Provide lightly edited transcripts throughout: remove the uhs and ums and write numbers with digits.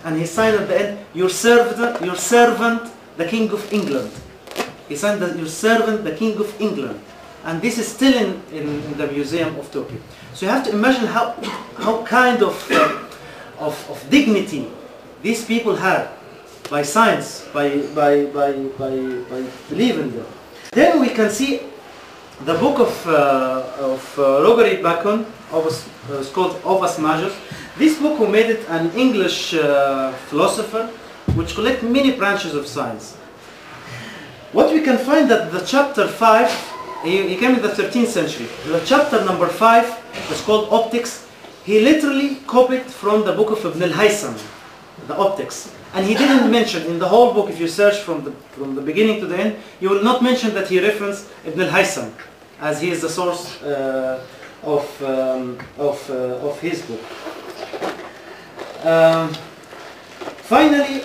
and he signed at the end, your servant, the King of England. He signed that your servant, the King of England. And this is still in the Museum of Tokyo. So you have to imagine how kind of dignity these people had by science, by believing them. Then we can see the book of Roger Bacon, it's called Opus Major. This book who made it an English philosopher, which collect many branches of science. What we can find that the chapter 5, he came in the 13th century. The chapter number 5 is called Optics. He literally copied from the book of Ibn al-Haytham, the Optics. And he didn't mention in the whole book, if you search from the beginning to the end, you will not mention that he referenced Ibn al-Haytham, as he is the source of his book. Finally,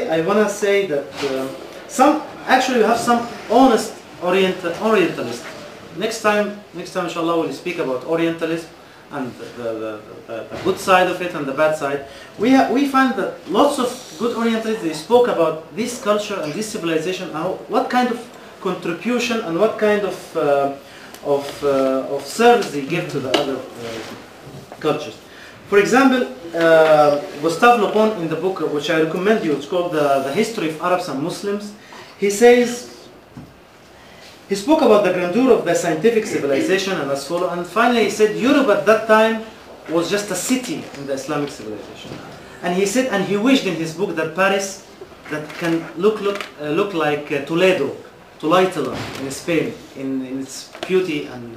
I want to say that we have some honest Orientalists. Next time, inshallah, we'll speak about Orientalism and the good side of it and the bad side. We find that lots of good Orientalists, they spoke about this culture and this civilization, what kind of contribution and what kind of service they give to the other cultures. For example, Gustave Le Bon, in the book which I recommend you, it's called The History of Arabs and Muslims, he says, he spoke about the grandeur of the scientific civilization and as follows, and finally he said Europe at that time was just a city in the Islamic civilization. And he said, and he wished in his book that Paris, that can look like Toledo in Spain, in its beauty and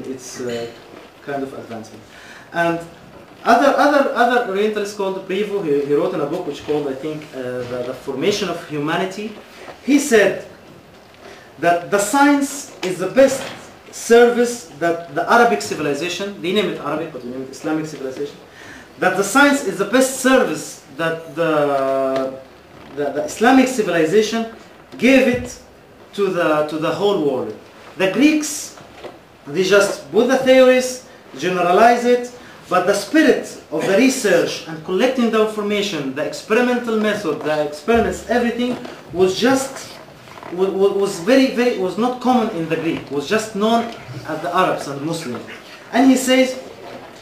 its kind of advancement. And other Orientalists called Privo, he wrote in a book which called, I think, the Formation of Humanity. He said that the science is the best service that the Arabic civilization, they name it Arabic, but we name it Islamic civilization, that the science is the best service that the Islamic civilization gave it to the whole world. The Greeks, they just put the theories, generalize it, but the spirit of the research and collecting the information, the experimental method, the experiments, everything was just was not common in the Greek. Was just known as the Arabs and Muslims. And he says,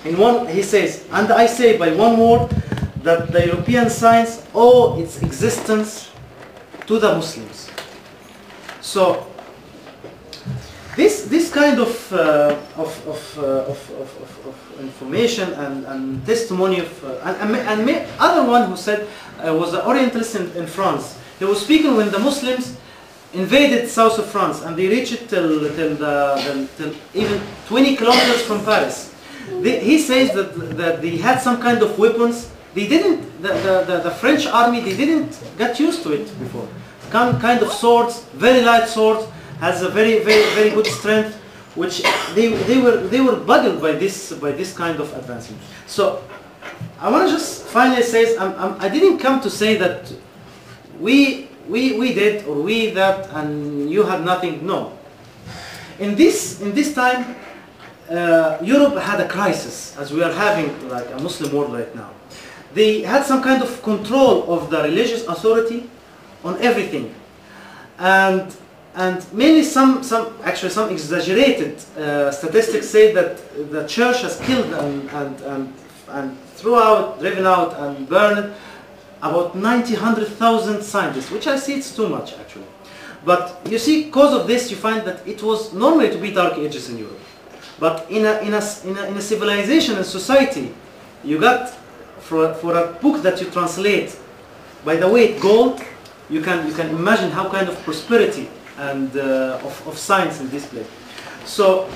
and I say by one word that the European science owe its existence to the Muslims. So this kind of information and testimony of and other one who said was an Orientalist in France. He was speaking when the Muslims invaded south of France and they reached till even 20 kilometers from Paris. He says that they had some kind of weapons. They didn't, the French army, they didn't get used to it before. Kind of swords, very light swords, has a very good strength, which they were boggled by this kind of advancement. So I want to just finally say, I didn't come to say that we did or we that and you had nothing. No. In this time, Europe had a crisis, as we are having like a Muslim world right now. They had some kind of control of the religious authority on everything, and mainly some exaggerated statistics say that the church has killed and threw out, driven out, and burned about 100,000 scientists, which I see it's too much actually. But you see, because of this, you find that it was normally to be dark ages in Europe, but in a civilization and society, you got for a book that you translate by the weight gold, you can imagine how kind of prosperity and of science in this place. So,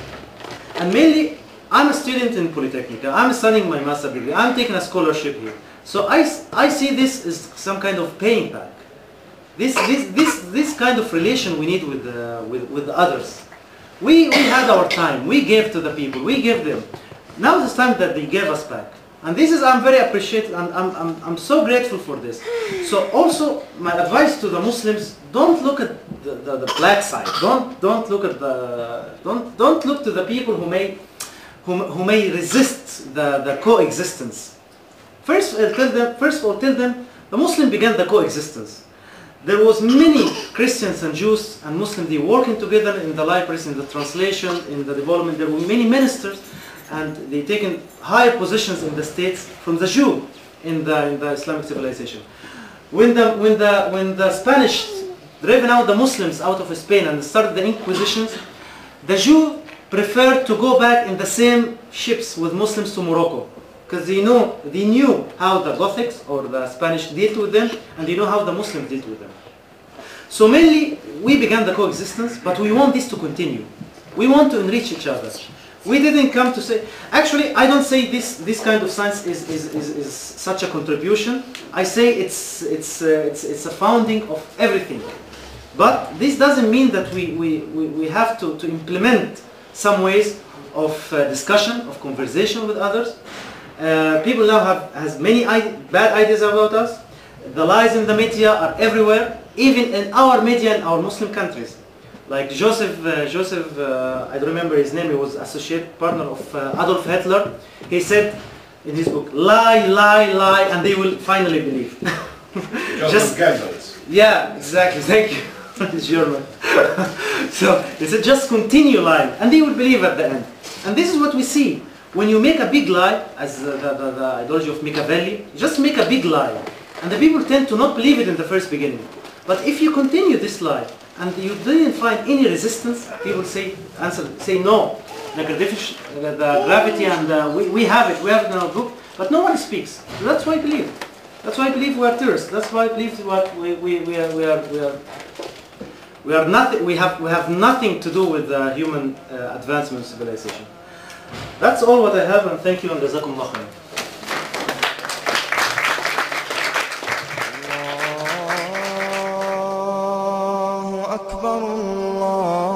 and mainly, I'm a student in Polytechnica. I'm studying my master's degree. I'm taking a scholarship here. So I see this as some kind of paying back. This kind of relation we need with the others. We had our time. We gave to the people. We gave them. Now it's time that they gave us back. And this is, I'm very appreciative, and I'm so grateful for this. So also, my advice to the Muslims: don't look at the black side. Don't look at don't look to the people who may resist the coexistence. First of all, tell them the Muslim began the coexistence. There was many Christians and Jews and Muslims, they working together in the libraries, in the translation, in the development. There were many ministers, and they taken higher positions in the states from the Jew in the Islamic civilization. When the Spanish driven out the Muslims out of Spain and started the Inquisitions, the Jew preferred to go back in the same ships with Muslims to Morocco, because they knew how the Gothics or the Spanish dealt with them, and they know how the Muslims dealt with them. So mainly, we began the coexistence, but we want this to continue. We want to enrich each other. We didn't come to say, actually, I don't say this kind of science is such a contribution. I say it's a founding of everything. But this doesn't mean that we have to implement some ways of discussion, of conversation with others. People now has many bad ideas about us. The lies in the media are everywhere, even in our media in our Muslim countries. Like Joseph, I don't remember his name, he was associate partner of Adolf Hitler. He said in his book, lie, lie, lie, and they will finally believe. Joseph Goebbels. Yeah, exactly, thank you. It's German. So he said, just continue lying, and they will believe at the end. And this is what we see. When you make a big lie, as the ideology of Machiavelli, just make a big lie. And the people tend to not believe it in the first beginning. But if you continue this lie, and you didn't find any resistance, people say no. The gravity, and we have it in our book, but no one speaks. So that's why I believe. That's why I believe we are terrorists. That's why I believe we are nothing. We have nothing to do with human advancement of civilization. That's all what I have, and thank you, and jazakumullah khair. الله